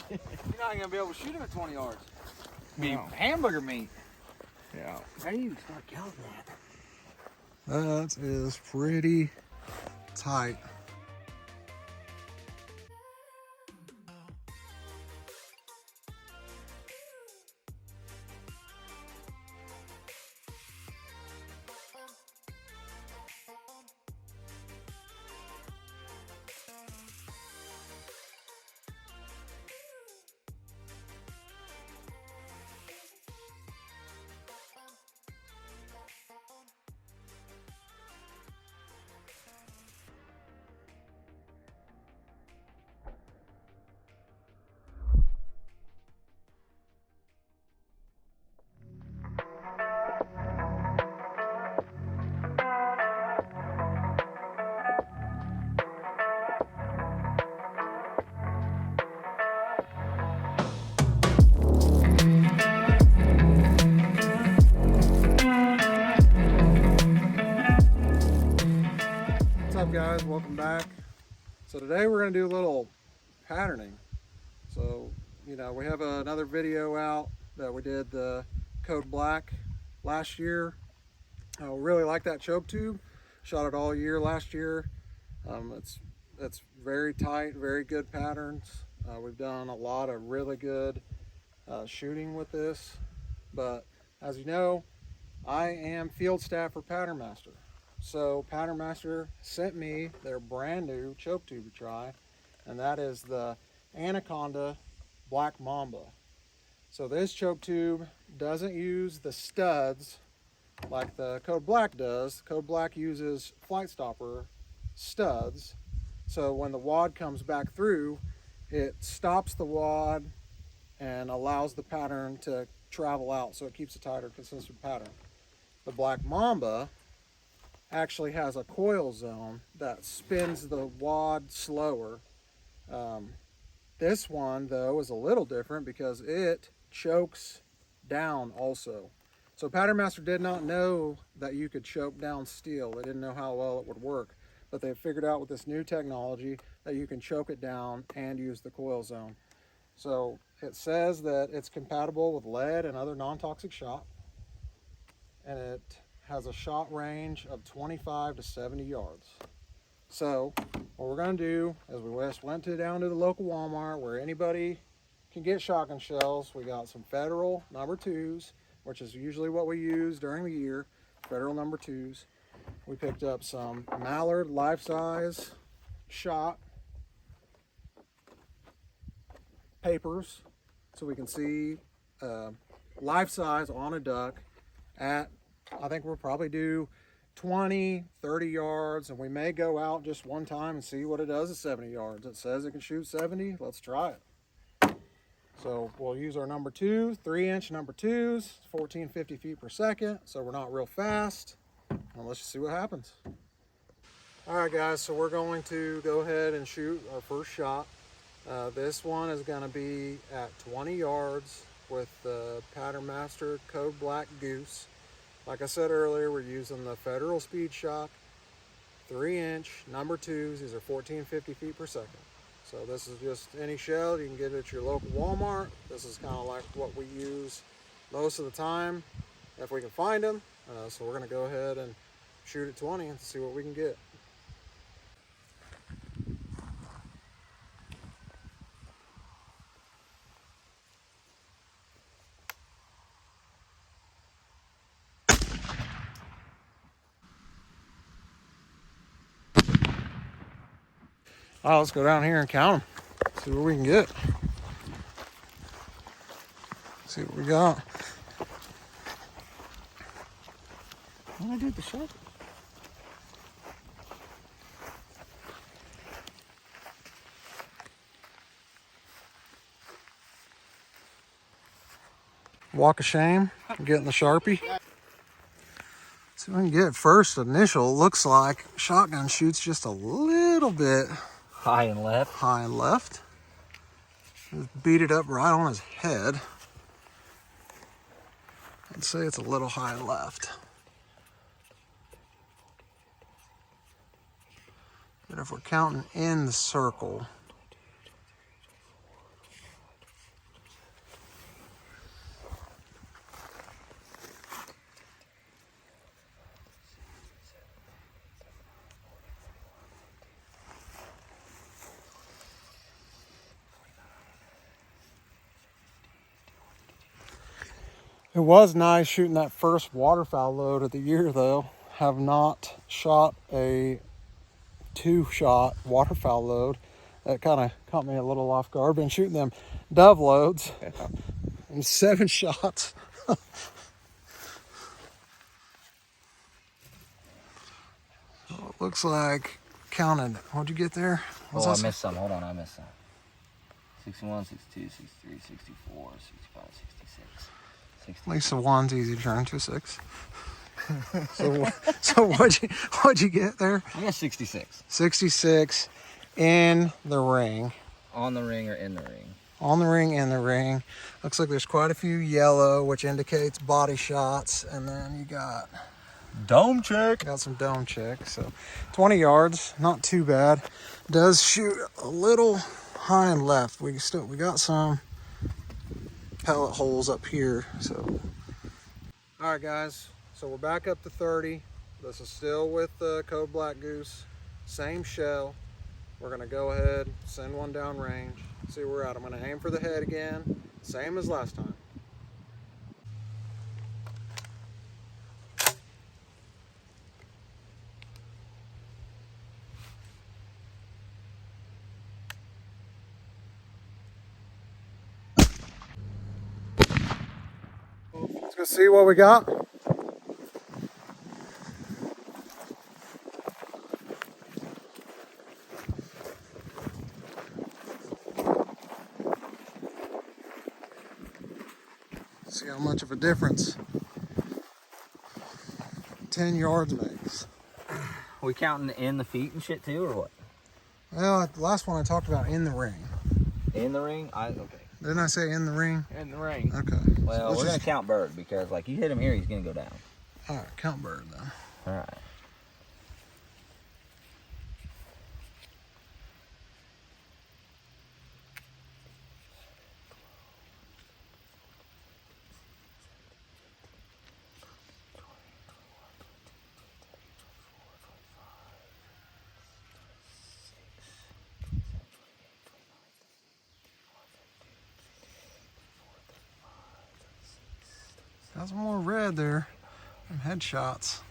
You're not gonna be able to shoot him at 20 yards. Be No. hamburger meat. Yeah. How do you start killing that? That is pretty tight. What's up, guys? Welcome back. So today we're going to do a little patterning. So, you know, we have another video out that we did the Code Black last year. I really like that choke tube. Shot it all year last year. It's very tight, very good patterns. We've done a lot of really good shooting with this. But as you know, I am field staff for Patternmaster. So Patternmaster sent me their brand new choke tube to try, and that is the Anaconda Black Mamba. So this choke tube doesn't use the studs like the Code Black does. Code Black uses flight stopper studs. So when the wad comes back through, it stops the wad and allows the pattern to travel out, so it keeps a tighter, consistent pattern. The Black Mamba actually has a coil zone that spins the wad slower. This one, though, is a little different because it chokes down also. So Patternmaster did not know that you could choke down steel. They didn't know how well it would work, but they figured out with this new technology that you can choke it down and use the coil zone. So it says that it's compatible with lead and other non-toxic shot, and it has a shot range of 25 to 70 yards. So what we're going to do is we just went down to the local Walmart where anybody can get shotgun shells. We got some Federal number 2s, which is usually what we use during the year, Federal number 2s. We picked up some Mallard life-size shot papers so we can see life-size on a duck at, I think we'll probably do 20, 30 yards, and we may go out just one time and see what it does at 70 yards. It says it can shoot 70. Let's try it. So we'll use our number 2, 3-inch number 2s, 1450 feet per second, so we're not real fast. And let's just see what happens. All right, guys, so we're going to go ahead and shoot our first shot. This one is going to be at 20 yards with the Patternmaster Code Black Goose. Like I said earlier, we're using the Federal Speed Shock 3-inch number 2s. These are 1450 feet per second. So this is just any shell. You can get it at your local Walmart. This is kind of like what we use most of the time if we can find them. So we're going to go ahead and shoot at 20 and see what we can get. All right, let's go down here and count them. See what we can get. See what we got. What did I do with the Sharpie? Walk of shame, getting the Sharpie. See what we can get first. Initial looks like shotgun shoots just a little bit High and left. high and left. Just beat it up right on his head. I'd say it's a little high and left. But if we're counting in the circle, It was nice shooting that first waterfowl load of the year, though. Have not shot a 2-shot waterfowl load. That kind of caught me a little off guard. Been shooting them dove loads and 7 shots. So it looks like counted. What'd you get there? What's I that? missed some. Hold on, I missed some. 61, 62, 63, 64, 65, 66. At least the one's easy to turn to 6. So what'd you get there? I got 66. 66 in the ring. On the ring or in the ring? On the ring, in the ring. Looks like there's quite a few yellow, which indicates body shots, and then you got Dome check. got some dome check. So 20 yards, not too bad. Does shoot a little high and left. We got some pellet holes up here. So all right, guys. So we're back up to 30. This is still with the Code Black Goose. Same shell. We're gonna go ahead, send one down range, see where we're at. I'm gonna aim for the head again, same as last time. Let's go see what we got. See how much of a difference 10 yards makes. Are we counting in the feet and shit too, or what? Well, the last one I talked about in the ring. In the ring? Okay. Didn't I say in the ring? In the ring. Okay. Well, we're gonna count bird because, like, you hit him here, he's gonna go down. All right, count bird then. All right. Got some more red there. Some headshots.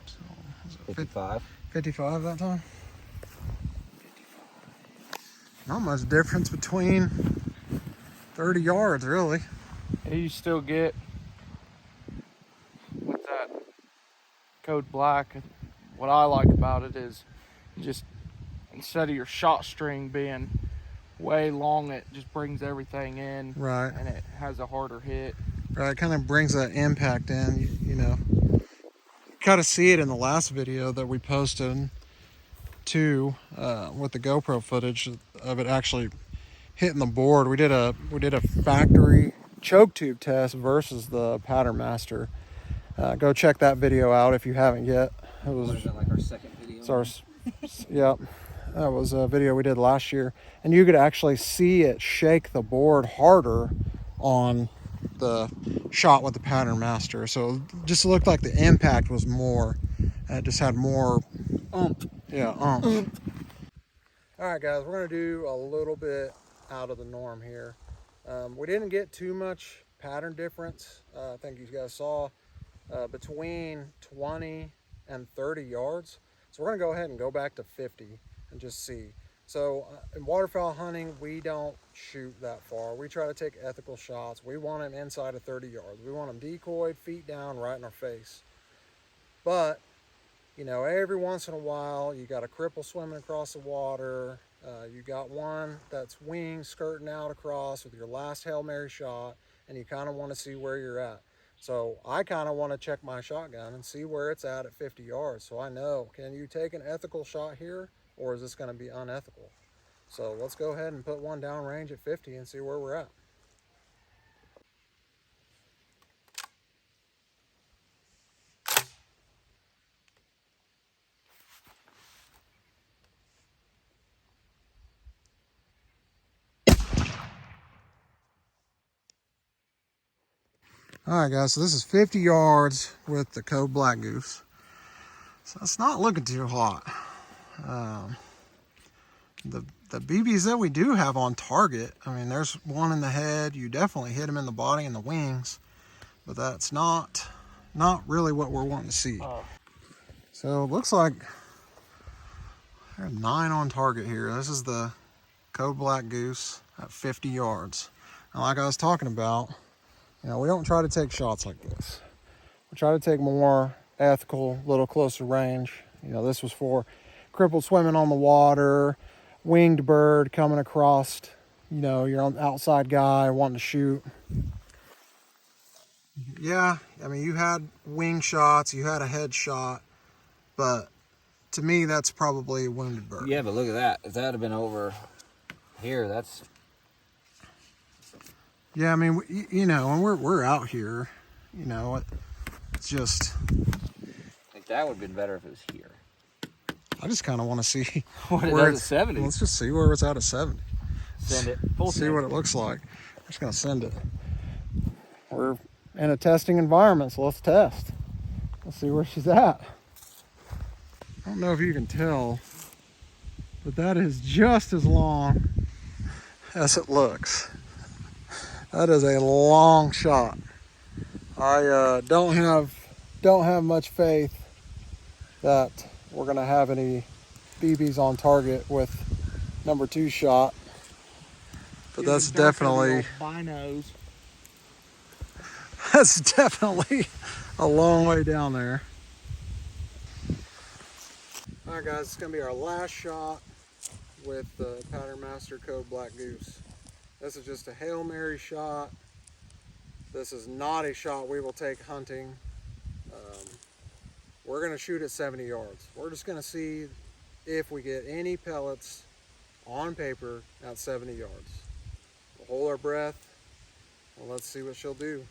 So, was it 55. 55 that time? Not much difference between 30 yards, really. You still get with that Code Black. What I like about it is just instead of your shot string being way long, it just brings everything in. Right. And it has a harder hit. Right, it kind of brings that impact in, you know. Kind of see it in the last video that we posted too, with the GoPro footage of it actually hitting the board. We did a factory choke tube test versus the Patternmaster. Go check that video out if you haven't yet. It was like our second video? It's our, yep. That was a video we did last year, and you could actually see it shake the board harder on the shot with the Patternmaster. So it just looked like the impact was more. It just had more oomph. Yeah, oomph. All right, guys, we're gonna do a little bit out of the norm here. We didn't get too much pattern difference. I think you guys saw between 20 and 30 yards. So we're gonna go ahead and go back to 50 and just see. So in waterfowl hunting, we don't shoot that far. We try to take ethical shots. We want them inside of 30 yards. We want them decoyed, feet down, right in our face. But, you know, every once in a while, you got a cripple swimming across the water. You got one that's wings skirting out across with your last Hail Mary shot, and you kind of want to see where you're at. So I kind of want to check my shotgun and see where it's at 50 yards. So I know, can you take an ethical shot here, or is this going to be unethical? So let's go ahead and put one down range at 50 and see where we're at. All right, guys, so this is 50 yards with the Code Black Goose. So it's not looking too hot. The BBs that we do have on target, I mean, there's one in the head. You definitely hit him in the body and the wings, but that's not really what we're wanting to see. So it looks like there's 9 on target here. This is the Code Black Goose at 50 yards. And like I was talking about, you know, we don't try to take shots like this. We try to take more ethical, little closer range. You know, this was for crippled swimming on the water, winged bird coming across, you know, you're on the outside guy wanting to shoot. Yeah, I mean, you had wing shots, you had a head shot, but to me, that's probably a wounded bird. Yeah, but look at that. If that had been over here, that's... Yeah, I mean, you know, and we're out here, you know, it's just... Like, that would have been better if it was here. I just kind of want to see what where it's at 70. Let's just see where it's at 70. Send it. Full See send. what it looks like. I'm just gonna send it. We're in a testing environment, so let's test. Let's see where she's at. I don't know if you can tell, but that is just as long as it looks. That is a long shot. I don't have much faith that we're gonna have any BBs on target with number 2 shot, but that's definitely that's definitely a long way down there. All right, guys, it's gonna be our last shot with the Patternmaster Code Black Goose. This is just a Hail Mary shot. This is not a shot we will take hunting. We're gonna shoot at 70 yards. We're just gonna see if we get any pellets on paper at 70 yards. We'll hold our breath, and let's see what she'll do.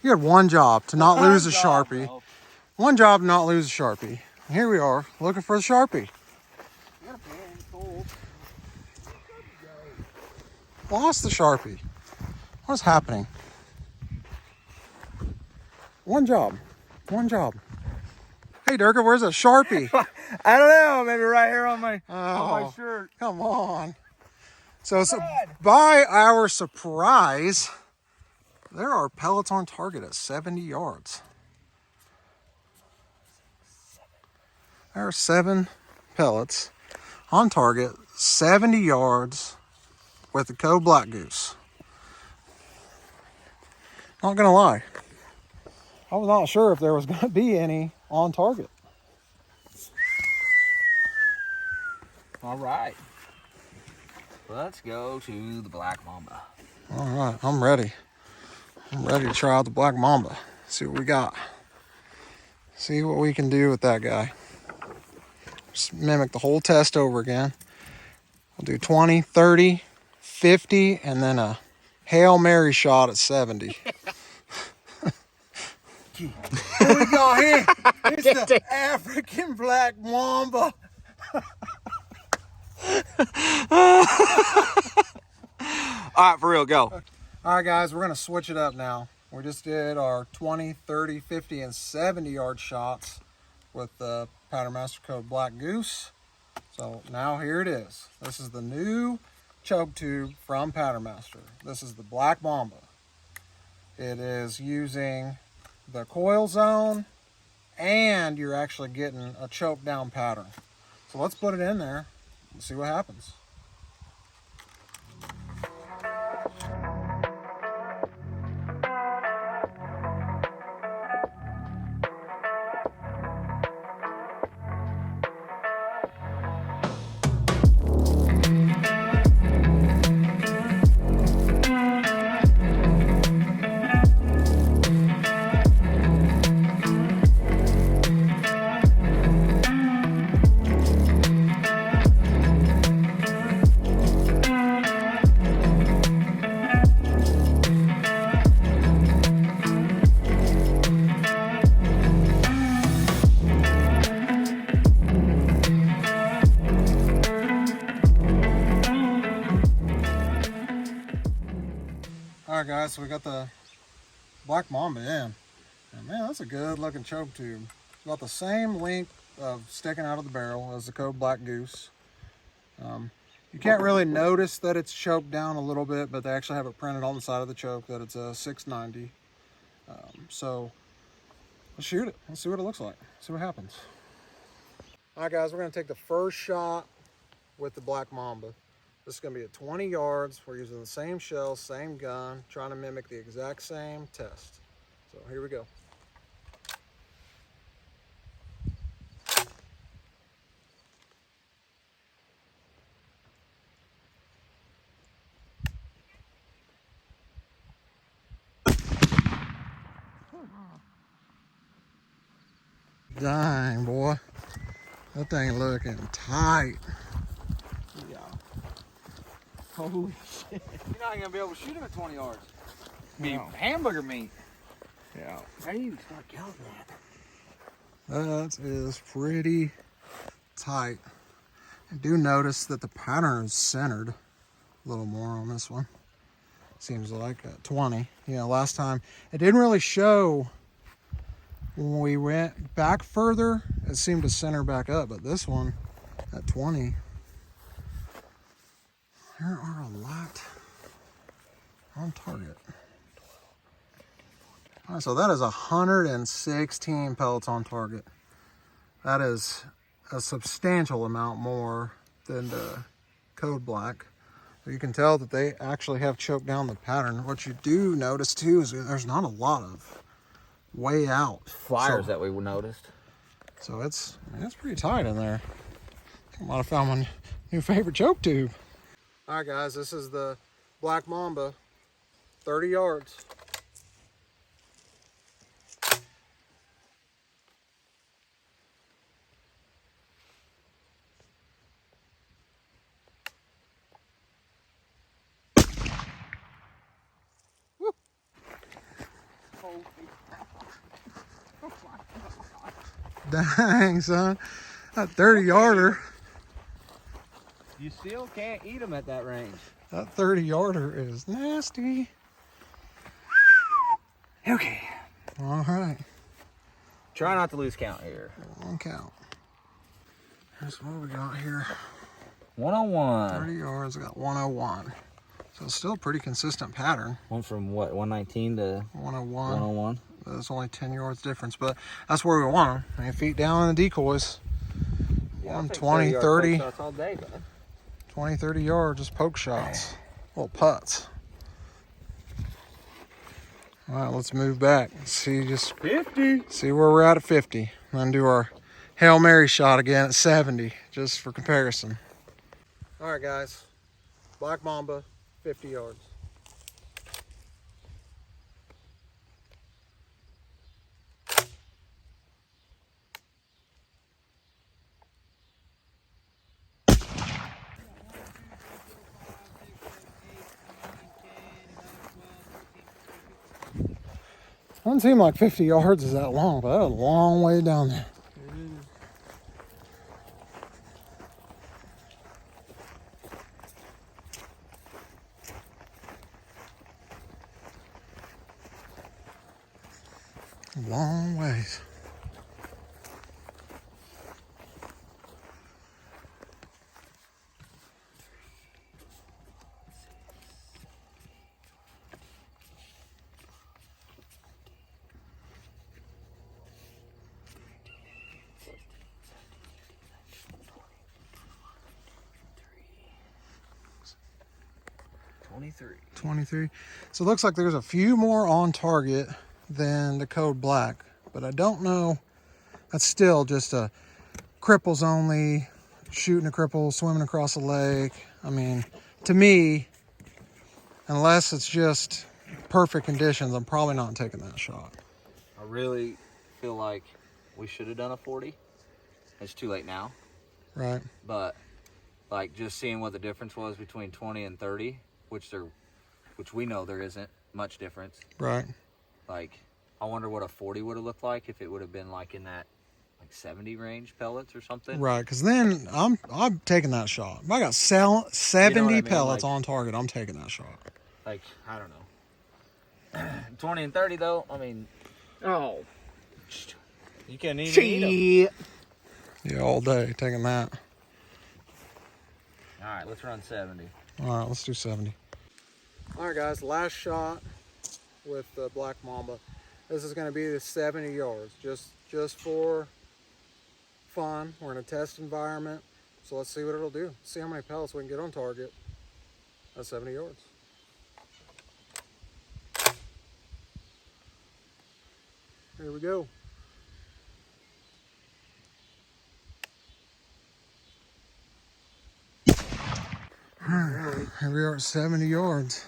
You had one job, to not lose a Sharpie. One job to not lose a Sharpie. And here we are, looking for the Sharpie. Lost the Sharpie. What's happening? One job. One job. Hey, Durga, where's a Sharpie? I don't know, maybe right here on my shirt. Come on. So by our surprise, there are pellets on target at 70 yards. There are 7 pellets on target, 70 yards with the Code Black Goose. Not gonna lie, I was not sure if there was gonna be any on target. All right. Let's go to the Black Mamba. All right, I'm ready. I'm ready to try out the Black Mamba. See what we got. See what we can do with that guy. Just mimic the whole test over again. We'll do 20, 30, 50, and then a Hail Mary shot at 70. What we got here? It's the African Black Mamba. All right, for real, go. All right, guys, we're going to switch it up now. We just did our 20, 30, 50, and 70 yard shots with the Patternmaster Code Black Goose. So now here it is. This is the new choke tube from Patternmaster. This is the Black Mamba. It is using the coil zone, and you're actually getting a choke down pattern. So let's put it in there and see what happens. All right, guys, so we got the Black Mamba in. And man, that's a good looking choke tube. It's about the same length of sticking out of the barrel as the Code Black Goose. You can't really notice that it's choked down a little bit, but they actually have it printed on the side of the choke that it's a 690. So let's shoot it. Let's see what it looks like. See what happens. All right, guys, we're gonna take the first shot with the Black Mamba. This is gonna be at 20 yards. We're using the same shell, same gun, trying to mimic the exact same test. So here we go. Dang, boy. That thing looking tight. Yeah. Holy shit. You're not gonna be able to shoot him at 20 yards. Be No. hamburger meat. Yeah. How do you start counting that? That is pretty tight. I do notice that the pattern is centered a little more on this one. Seems like at 20. You know, last time it didn't really show when we went back further. It seemed to center back up, but this one at 20, there are a lot on target. All right, so that is 116 pellets on target. That is a substantial amount more than the Code Black. You can tell that they actually have choked down the pattern. What you do notice too is there's not a lot of way out Flyers that we noticed. So it's pretty tight in there. I might have found my new favorite choke tube. All right, guys, this is the Black Mamba, 30 yards. Dang, son. That 30-yarder. You still can't eat them at that range. That 30-yarder is nasty. Okay. All right. Try not to lose count here. One count. Here's what we got here. 101. 30 yards, I got 101. So it's still a pretty consistent pattern. Went from what, 119 to 101. 101? There's only 10 yards difference, but that's where we want them. 9 feet down in the decoys. Yeah, 20, 30. Shots all day, man. 20, 30 yards, just poke shots. Little putts. All right, let's move back. See 50. See where we're at 50. And then do our Hail Mary shot again at 70, just for comparison. All right, guys. Black Mamba, 50 yards. Doesn't seem like 50 yards is that long, but that's a long way down there. Long ways. Three. 23. So it looks like there's a few more on target than the Code Black, but I don't know. That's still just a cripples only, shooting a cripple, swimming across a lake. I mean, to me, unless it's just perfect conditions, I'm probably not taking that shot. I really feel like we should have done a 40. It's too late now. Right. But like just seeing what the difference was between 20 and 30, which we know there isn't much difference. Right. Like, I wonder what a 40 would have looked like if it would have been like in that like 70 range pellets or something. Right, because then I'm taking that shot. If I got 70 You know what I mean? pellets Like, on target, I'm taking that shot. like, I don't know. 20 and 30 though, I mean, Oh, you can't even eat them. shit. Yeah, all day taking that. All right, let's run 70. All right, let's do 70. All right, guys, last shot with the Black Mamba. This is going to be the 70 yards, just for fun. We're in a test environment, so let's see what it'll do. See how many pellets we can get on target at 70 yards. Here we go. Here we are at 70 yards.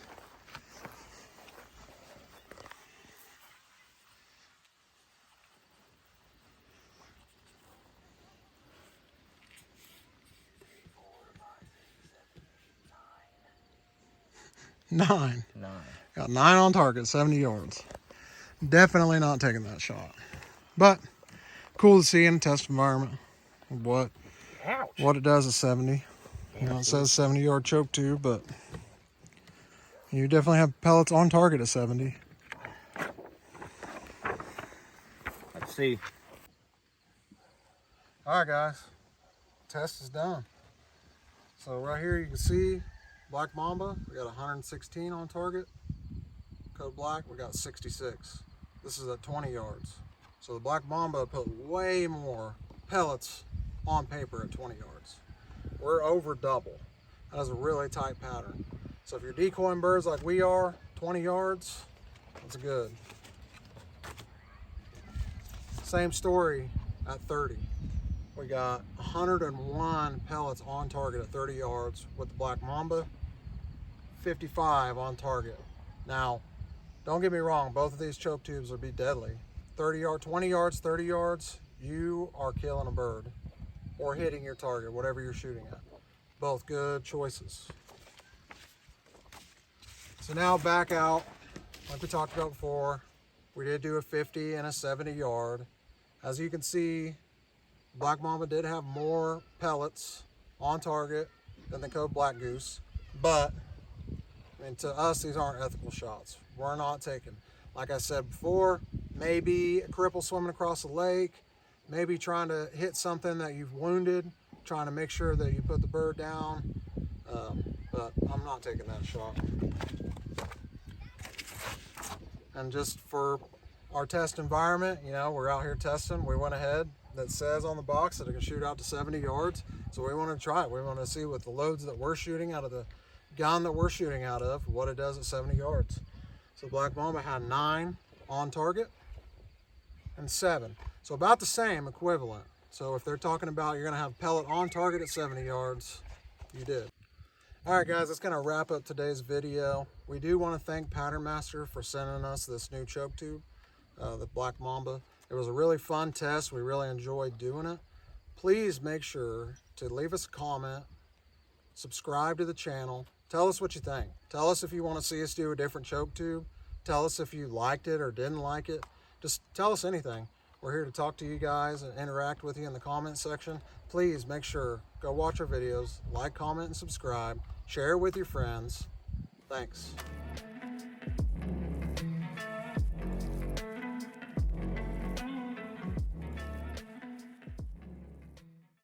Nine. Got 9 on target, 70 yards. Definitely not taking that shot. But cool to see in a test environment what it does at 70. You know, it says 70-yard choke tube, but you definitely have pellets on target at 70. Let's see. All right, guys, test is done. So right here you can see Black Mamba, we got 116 on target. Code Black, we got 66. This is at 20 yards. So the Black Mamba put way more pellets on paper at 20 yards. We're over double. That is a really tight pattern. So if you're decoying birds like we are, 20 yards, that's good. Same story at 30. We got 101 pellets on target at 30 yards with the Black Mamba, 55 on target. Now, don't get me wrong, both of these choke tubes will be deadly. 30 yards, 20 yards, 30 yards, you are killing a bird or hitting your target, whatever you're shooting at. Both good choices. So now back out, like we talked about before, we did do a 50 and a 70 yard. As you can see, Black Mamba did have more pellets on target than the Code Black Goose, but I mean, to us, these aren't ethical shots. We're not taking, like I said before, maybe a cripple swimming across the lake, maybe trying to hit something that you've wounded, trying to make sure that you put the bird down, but I'm not taking that shot. And just for our test environment, you know, we're out here testing. We went ahead, that says on the box that it can shoot out to 70 yards. So we want to try it. We want to see with the loads that we're shooting out of the gun that we're shooting out of, what it does at 70 yards. So Black Mamba had 9 on target and 7. So about the same equivalent. So if they're talking about you're going to have pellet on target at 70 yards, you did. All right, guys, that's going to wrap up today's video. We do want to thank Patternmaster for sending us this new choke tube, the Black Mamba. It was a really fun test. We really enjoyed doing it. Please make sure to leave us a comment, subscribe to the channel. Tell us what you think. Tell us if you want to see us do a different choke tube. Tell us if you liked it or didn't like it. Just tell us anything. We're here to talk to you guys and interact with you in the comment section. Please make sure, go watch our videos, like, comment, and subscribe. Share it with your friends. Thanks.